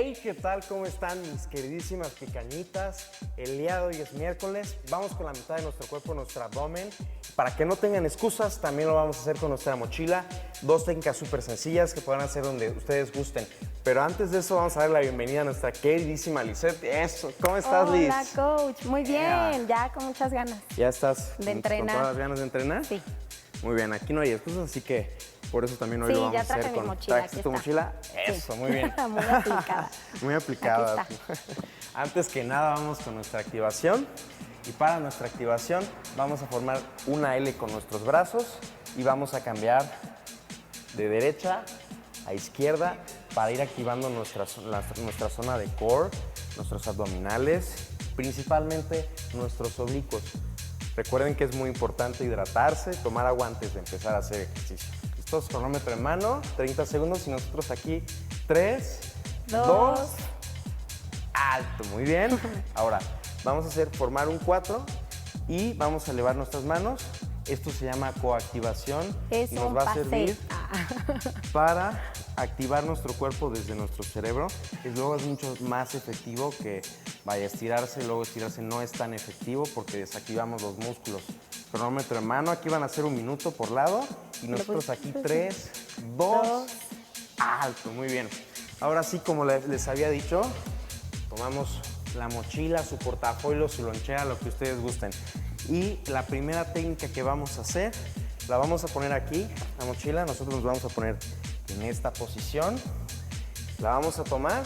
Hey, ¿qué tal? ¿Cómo están mis queridísimas picañitas? El día de hoy es miércoles, vamos con la mitad de nuestro cuerpo, nuestro abdomen. Para que no tengan excusas, también lo vamos a hacer con nuestra mochila. Dos técnicas súper sencillas que puedan hacer donde ustedes gusten. Pero antes de eso vamos a dar la bienvenida a nuestra queridísima Lisette. Eso, ¿cómo estás, Liz? Hola, coach. Muy bien, ya con muchas ganas. ¿Ya estás de entrenar? ¿Con todas las ganas de entrenar? Sí. Muy bien, aquí no hay excusas, así que por eso también hoy lo vamos a hacer con... Sí, ya traje mi mochila, ¿Trajiste tu mochila? Eso, sí. muy bien. Muy aplicada. Muy aplicada. Aquí está. Antes que nada vamos con nuestra activación. Y para nuestra activación vamos a formar una L con nuestros brazos y vamos a cambiar de derecha a izquierda para ir activando nuestra zona de core, nuestros abdominales, principalmente nuestros oblicuos. Recuerden que es muy importante hidratarse, tomar agua antes de empezar a hacer ejercicio. ¿Listos? Cronómetro en mano, 30 segundos y nosotros aquí 3, 2, alto, muy bien. Ahora vamos a formar un 4 y vamos a elevar nuestras manos. Esto se llama coactivación y nos va a servir para activar nuestro cuerpo desde nuestro cerebro. Luego es mucho más efectivo que vaya a estirarse, luego estirarse no es tan efectivo porque desactivamos los músculos. Cronómetro en mano, aquí van a ser 1 minuto por lado y nosotros aquí 3, 2, alto, muy bien. Ahora sí, como les había dicho, tomamos la mochila, su portafolio, su lonchera, lo que ustedes gusten. Y la primera técnica que vamos a hacer, la vamos a poner aquí, la mochila, nosotros nos vamos a poner en esta posición, la vamos a tomar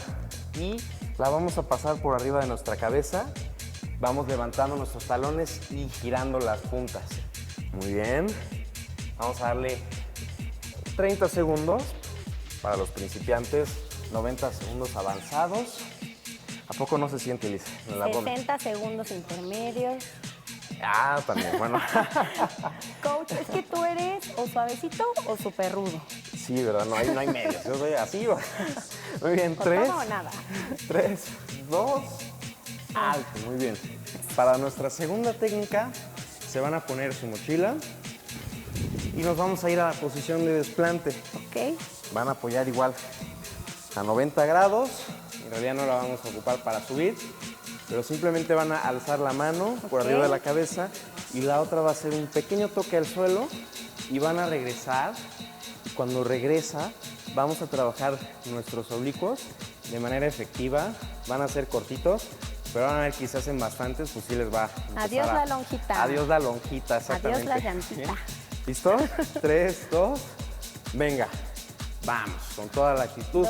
y la vamos a pasar por arriba de nuestra cabeza, vamos levantando nuestros talones y girando las puntas. Muy bien, vamos a darle 30 segundos para los principiantes, 90 segundos avanzados. ¿A poco no se siente, Liz, en el abdomen? 60 segundos intermedios. Ah, también, bueno. Coach, es que tú eres o suavecito o súper rudo. Sí, ¿verdad? No hay medios. Yo soy así. Muy bien, ¿Con 3, todo o nada? 3, 2, alto, muy bien. Para nuestra segunda técnica, se van a poner su mochila y nos vamos a ir a la posición de desplante. Ok. Van a apoyar igual a 90 grados. En realidad no la vamos a ocupar para subir, pero simplemente van a alzar la mano por arriba de la cabeza y la otra va a hacer un pequeño toque al suelo y van a regresar. Cuando regresa, vamos a trabajar nuestros oblicuos de manera efectiva. Van a ser cortitos, pero van a ver que si hacen bastantes, pues sí les va a empezar Adiós la lonjita. Adiós la lonjita, exactamente. Adiós la llantita. ¿Bien? ¿Listo? 3, 2, venga. Vamos, con toda la actitud.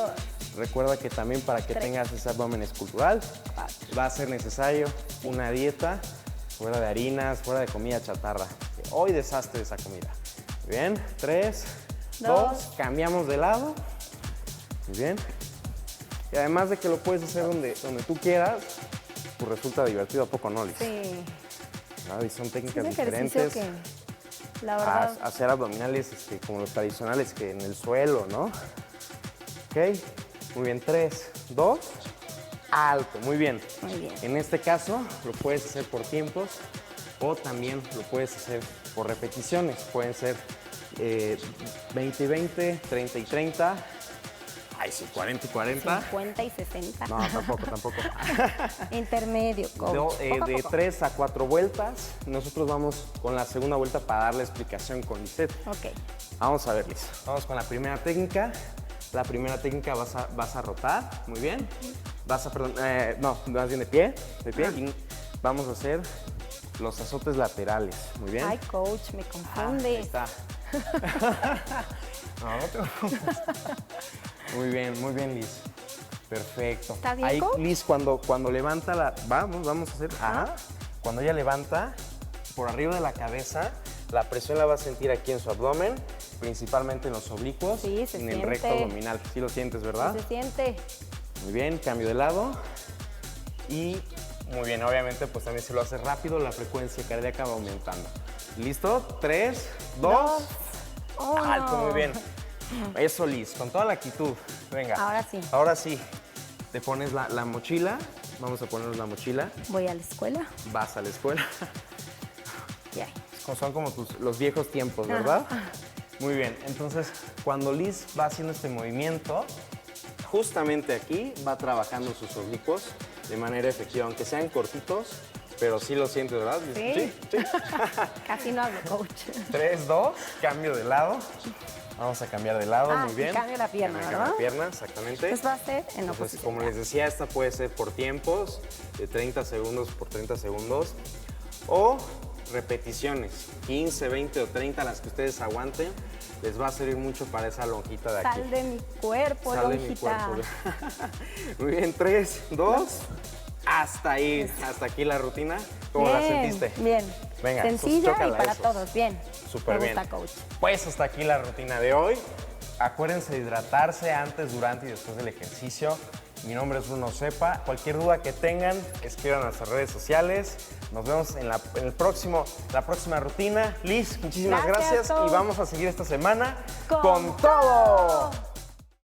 Recuerda que también para que tengas ese abdomen escultural va a ser necesario una dieta fuera de harinas, fuera de comida chatarra. Hoy desastre esa comida. Muy bien, 3, 2, cambiamos de lado. Muy bien. Y además de que lo puedes hacer donde tú quieras, pues resulta divertido, ¿a poco no, Liz? Sí. Y son técnicas es un diferentes. Que, la verdad... hacer abdominales como los tradicionales que en el suelo, ¿no? Ok. Muy bien, 3, 2, alto, muy bien. Muy bien. En este caso lo puedes hacer por tiempos o también lo puedes hacer por repeticiones. Pueden ser 20 y 20, 30 y 30. Ay, sí, 40 y 40. 50 y 60. No, tampoco. Intermedio, coach. De 3 a 4 vueltas. Nosotros vamos con la segunda vuelta para dar la explicación con Lisette. Ok. Vamos a ver, Liz. Vamos con la primera técnica. La primera técnica vas a rotar, muy bien. Más bien de pie. Y vamos a hacer los azotes laterales, muy bien. Ay, coach, me confunde. Ahí está. No te preocupes. Muy bien, Liz. Perfecto. ¿Está bien, ahí, coach? Liz, cuando levanta la... Vamos a hacer... Cuando ella levanta, por arriba de la cabeza, la presión la va a sentir aquí en su abdomen, principalmente en los oblicuos, sí, se en siente. el recto abdominal. Sí lo sientes, ¿verdad? Sí, se siente. Muy bien, cambio de lado. Y muy bien, obviamente, pues también se lo hace rápido, la frecuencia cardíaca va aumentando. ¿Listo? 3, 2, alto, muy bien. Eso, Liz, con toda la actitud. Venga. Ahora sí. Ahora sí. Te pones la mochila. Vamos a ponernos la mochila. Voy a la escuela. Vas a la escuela. Ya. Son como los viejos tiempos, ¿verdad? Muy bien. Entonces, cuando Liz va haciendo este movimiento, justamente aquí va trabajando sus oblicuos de manera efectiva, aunque sean cortitos, pero sí lo sientes, ¿verdad? Sí. Sí. Casi no hablo, coach. 3, 2, cambio de lado. Vamos a cambiar de lado, Ah, muy bien. cambio la pierna, Cambio ¿verdad? la pierna, exactamente. Entonces va a ser en Entonces, oposición. como les decía, esta puede ser por tiempos, de 30 segundos por 30 segundos, o repeticiones, 15, 20 o 30, las que ustedes aguanten. Les va a servir mucho para esa lonjita de aquí. Sal de mi cuerpo, Sal de mi lonjita. cuerpo. Muy bien, 3, 2, hasta ahí, hasta aquí la rutina. ¿Cómo la sentiste? Bien. Venga, pues, sencilla y chócala para esos. todos. Bien. Súper Me bien. gusta, coach. Pues hasta aquí la rutina de hoy. Acuérdense de hidratarse antes, durante y después del ejercicio. Mi nombre es Bruno Cepa. Cualquier duda que tengan, escriban a nuestras redes sociales. Nos vemos en la próxima rutina. Liz, muchísimas Gracias, gracias coach. y vamos a seguir esta semana ¡Con con todo.